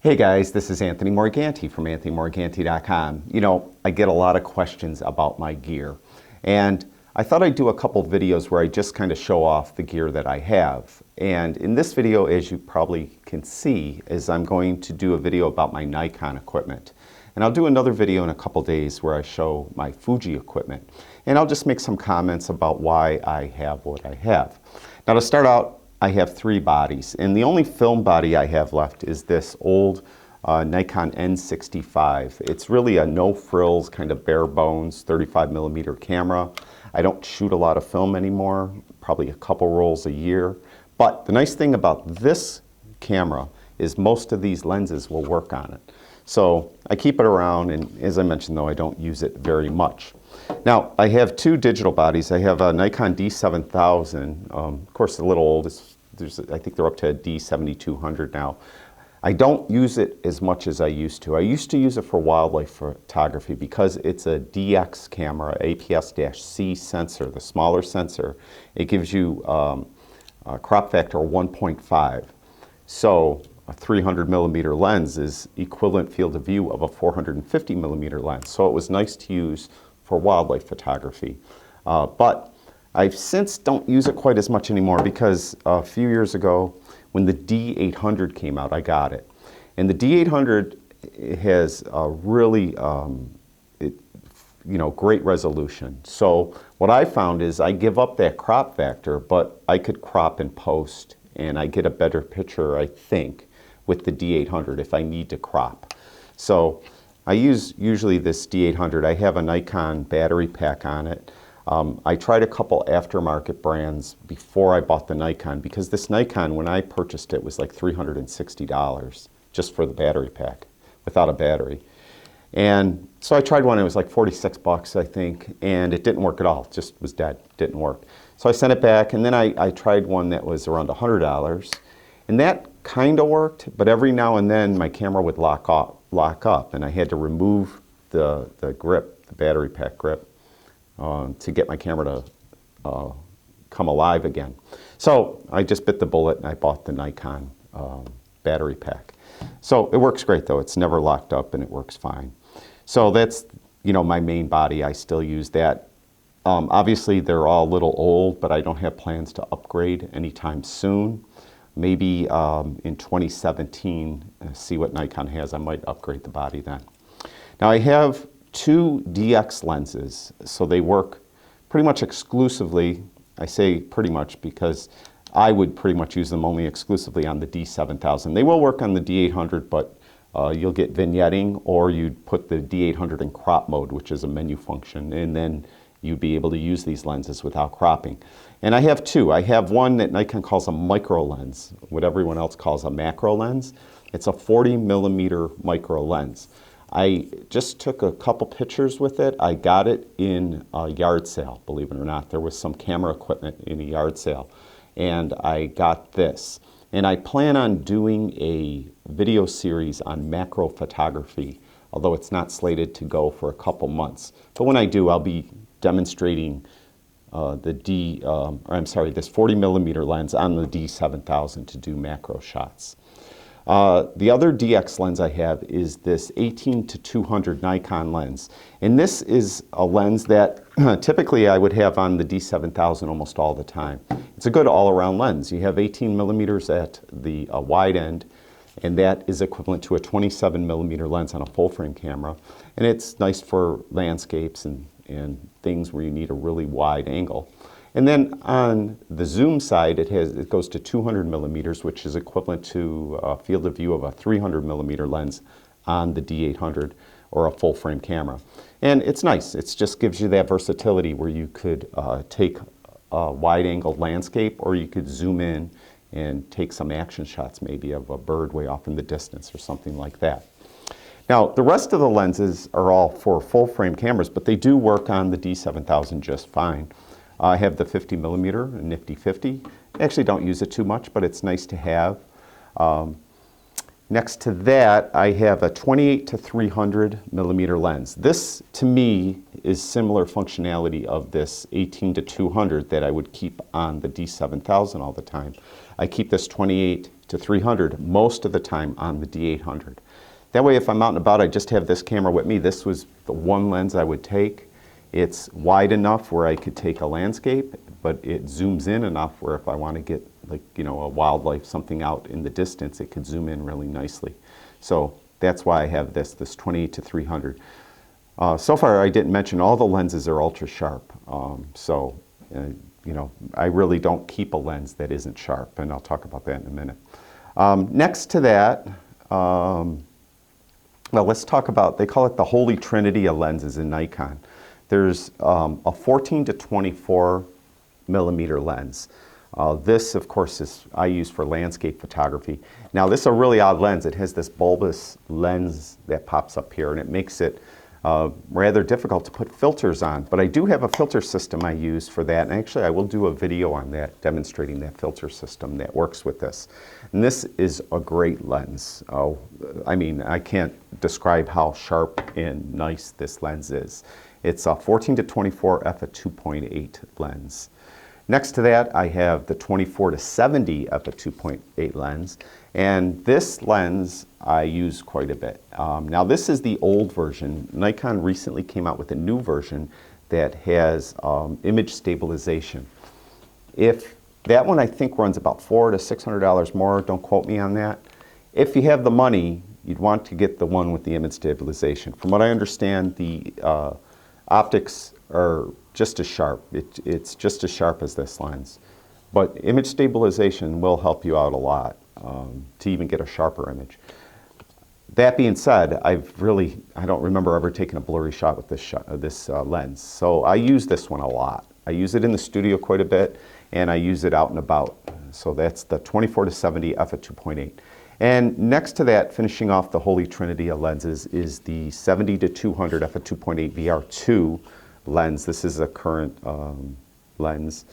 Hey guys, this is Anthony Morganti from anthonymorganti.com. You know, I get a lot of questions about my gear, and I thought I'd do a couple videos where I just kind of show off the gear that I have. And in this video, as you probably can see, is I'm going to do a video about my Nikon equipment. And I'll do another video in a couple days where I show my Fuji equipment. And I'll just make some comments about why I have what I have. Now to start out, I have three bodies, and the only film body I have left is this old Nikon N65. It's really a no-frills, kind of bare bones 35mm camera. I don't shoot a lot of film anymore, probably a couple rolls a year. But the nice thing about this camera is most of these lenses will work on it. So I keep it around, and as I mentioned though, I don't use it very much. Now, I have two digital bodies. I have a Nikon D7000, of course a little old. I think they're up to a D7200 now. I don't use it as much as I used to. I used to use it for wildlife photography because it's a DX camera, APS-C sensor, the smaller sensor. It gives you a crop factor of 1.5. So a 300mm lens is equivalent field of view of a 450mm lens. So it was nice to use for wildlife photography. But I since don't use it quite as much anymore because a few years ago when the D800 came out, I got it. And the D800 has a really great resolution. So what I found is I give up that crop factor, but I could crop in post and I get a better picture, I think, with the D800 if I need to crop. So I use usually this D800. I have a Nikon battery pack on it. I tried a couple aftermarket brands before I bought the Nikon because this Nikon, when I purchased it, was like $360 just for the battery pack without a battery. And so I tried one, it was like 46 bucks, I think, and it didn't work at all. It just was dead, didn't work. So I sent it back, and then I tried one that was around $100, and that kind of worked, but every now and then my camera would lock up, and I had to remove the grip, the battery pack grip, to get my camera to come alive again. So I just bit the bullet and I bought the Nikon battery pack. So it works great though. It's never locked up and it works fine. So that's, my main body. I still use that. Obviously they're all a little old, but I don't have plans to upgrade anytime soon. Maybe in 2017, see what Nikon has. I might upgrade the body then. Now I have two DX lenses, so they work pretty much exclusively. I say pretty much because I would pretty much use them only exclusively on the D7000. They will work on the D800, but you'll get vignetting, or you'd put the D800 in crop mode, which is a menu function, and then you'd be able to use these lenses without cropping. And I have two. I have one that Nikon calls a micro lens, what everyone else calls a macro lens. It's a 40mm micro lens. I just took a couple pictures with it. I got it in a yard sale, believe it or not. There was some camera equipment in a yard sale, and I got this. And I plan on doing a video series on macro photography, although it's not slated to go for a couple months. But when I do, I'll be demonstrating this 40mm lens on the D7000 to do macro shots. The other DX lens I have is this 18-200 Nikon lens. And this is a lens that typically I would have on the D7000 almost all the time. It's a good all-around lens. You have 18mm at the wide end, and that is equivalent to a 27mm lens on a full-frame camera. And it's nice for landscapes and things where you need a really wide angle. And then on the zoom side, it goes to 200mm, which is equivalent to a field of view of a 300mm lens on the D800 or a full-frame camera. And it's nice. It just gives you that versatility where you could take a wide-angle landscape, or you could zoom in and take some action shots maybe of a bird way off in the distance or something like that. Now, the rest of the lenses are all for full-frame cameras, but they do work on the D7000 just fine. I have the 50mm, a nifty 50. I actually don't use it too much, but it's nice to have. Next to that, I have a 28-300mm lens. This, to me, is similar functionality of this 18-200 that I would keep on the D7000 all the time. I keep this 28 to 300 most of the time on the D800. That way, if I'm out and about, I just have this camera with me. This was the one lens I would take. It's wide enough where I could take a landscape, but it zooms in enough where if I want to get, like, you know, a wildlife, something out in the distance, it could zoom in really nicely. So that's why I have this 28 to 300. So far, I didn't mention all the lenses are ultra sharp. You know, I really don't keep a lens that isn't sharp, and I'll talk about that in a minute. Next to that, well, let's talk about, they call it the Holy Trinity of lenses in Nikon. There's a 14 to 24 millimeter lens. This, of course, I use for landscape photography. Now, this is a really odd lens. It has this bulbous lens that pops up here, and it makes it rather difficult to put filters on. But I do have a filter system I use for that, and actually I will do a video on that demonstrating that filter system that works with this. And this is a great lens. I mean, I can't describe how sharp and nice this lens is. It's a 14 to 24 f/2.8 lens. Next to that, I have the 24 to 70 f/2.8 lens, and this lens I use quite a bit. Now, this is the old version. Nikon recently came out with a new version that has image stabilization. If that one, I think, runs about $400 to $600 more. Don't quote me on that. If you have the money, you'd want to get the one with the image stabilization. From what I understand, the optics are just as sharp. It's just as sharp as this lens. But image stabilization will help you out a lot to even get a sharper image. That being said, I don't remember ever taking a blurry shot with this lens. So I use this one a lot. I use it in the studio quite a bit, and I use it out and about. So that's the 24 to 70 f/2.8. And next to that, finishing off the Holy Trinity of lenses, is the 70 to 200 f/2.8 VR2 lens. This is a current lens.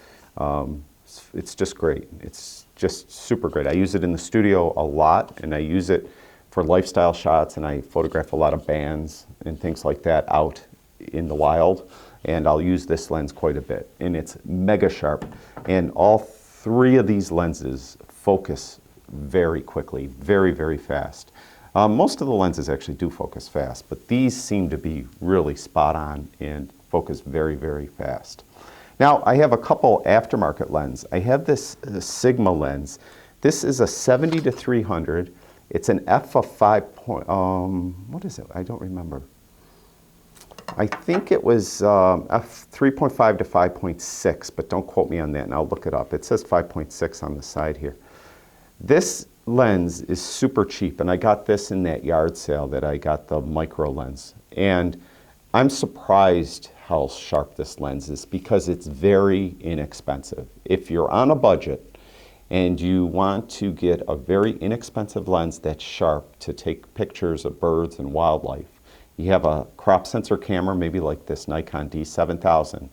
It's just great. It's just super great. I use it in the studio a lot, and I use it for lifestyle shots, and I photograph a lot of bands and things like that out in the wild, and I'll use this lens quite a bit. And it's mega sharp, and all three of these lenses focus very quickly, very, very fast. Most of the lenses actually do focus fast, but these seem to be really spot on and focus very, very fast. Now, I have a couple aftermarket lenses. I have this Sigma lens. This is a 70 to 300. It's an f/5. What is it? I don't remember. I think it was f3.5 to 5.6, but don't quote me on that, and I'll look it up. It says 5.6 on the side here. This lens is super cheap, and I got this in that yard sale that I got the micro lens. And I'm surprised how sharp this lens is because it's very inexpensive. If you're on a budget and you want to get a very inexpensive lens that's sharp to take pictures of birds and wildlife, you have a crop sensor camera, maybe like this Nikon D7000,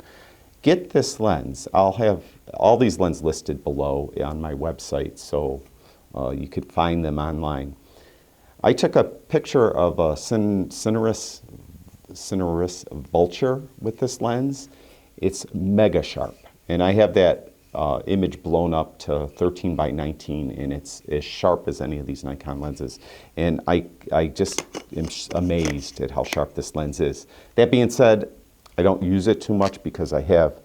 get this lens. I'll have all these lenses listed below on my website, so you could find them online. I took a picture of a cineris vulture with this lens. It's mega sharp, and I have that image blown up to 13 by 19, and it's as sharp as any of these Nikon lenses. And I just am amazed at how sharp this lens is. That being said, I don't use it too much because I have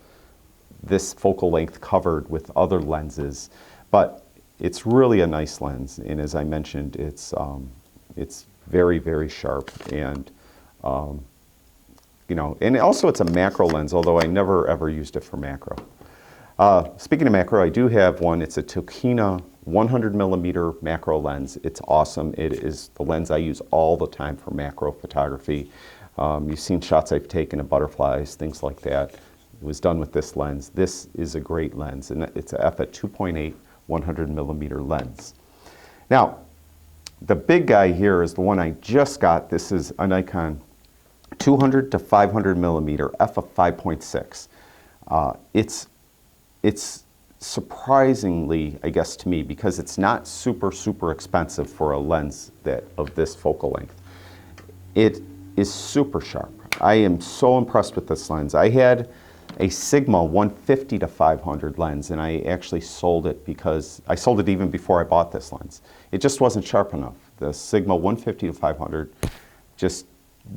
this focal length covered with other lenses, but it's really a nice lens. And as I mentioned, it's very, very sharp, and you know, and also it's a macro lens, although I never ever used it for macro. Speaking of macro, I do have one. It's a Tokino 100 millimeter macro lens. It's awesome. It is the lens I use all the time for macro photography. You've seen shots I've taken of butterflies, things like that. It was done with this lens. This is a great lens, and it's a f/2.8 100 millimeter lens. Now, the big guy here is the one I just got. This is a Nikon 200 to 500 millimeter f/5.6. It's surprisingly, I guess, to me, because it's not super expensive for a lens of this focal length. It is super sharp. I am so impressed with this lens. I had a Sigma 150 to 500 lens, and I actually sold it because I sold it even before I bought this lens. It just wasn't sharp enough. The Sigma 150 to 500 just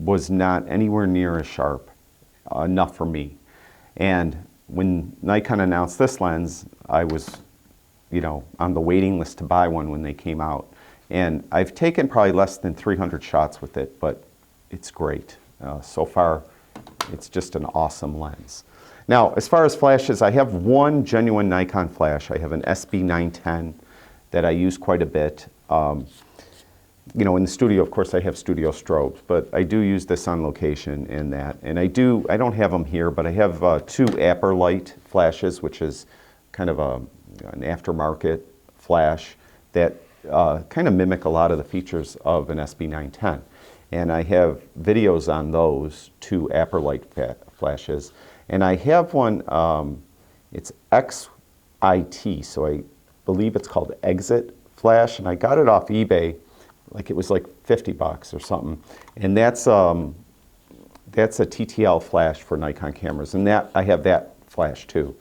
was not anywhere near as sharp enough for me. And when Nikon announced this lens, I was, you know, on the waiting list to buy one when they came out. And I've taken probably less than 300 shots with it, but it's great. So far, it's just an awesome lens. Now, as far as flashes, I have one genuine Nikon flash. I have an SB910 that I use quite a bit. You know, in the studio, of course, I have studio strobes, but I do use this on location in that. And I don't have them here, but I have two Light flashes, which is kind of an aftermarket flash that kind of mimic a lot of the features of an SB910. And I have videos on those two Light flashes. And I have one, it's XIT, so I believe it's called Exit Flash, and I got it off eBay, like it was like 50 bucks or something. And that's a TTL flash for Nikon cameras, and that I have that flash too.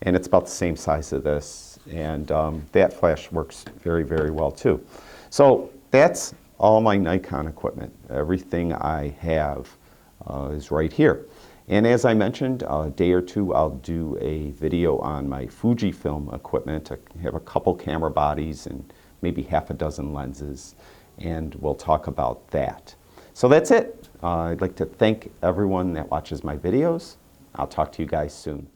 And it's about the same size as this, and that flash works very, very well too. So that's all my Nikon equipment. Everything I have is right here. And as I mentioned, a day or two I'll do a video on my Fujifilm equipment. I have a couple camera bodies and maybe half a dozen lenses, and we'll talk about that. So that's it. I'd like to thank everyone that watches my videos. I'll talk to you guys soon.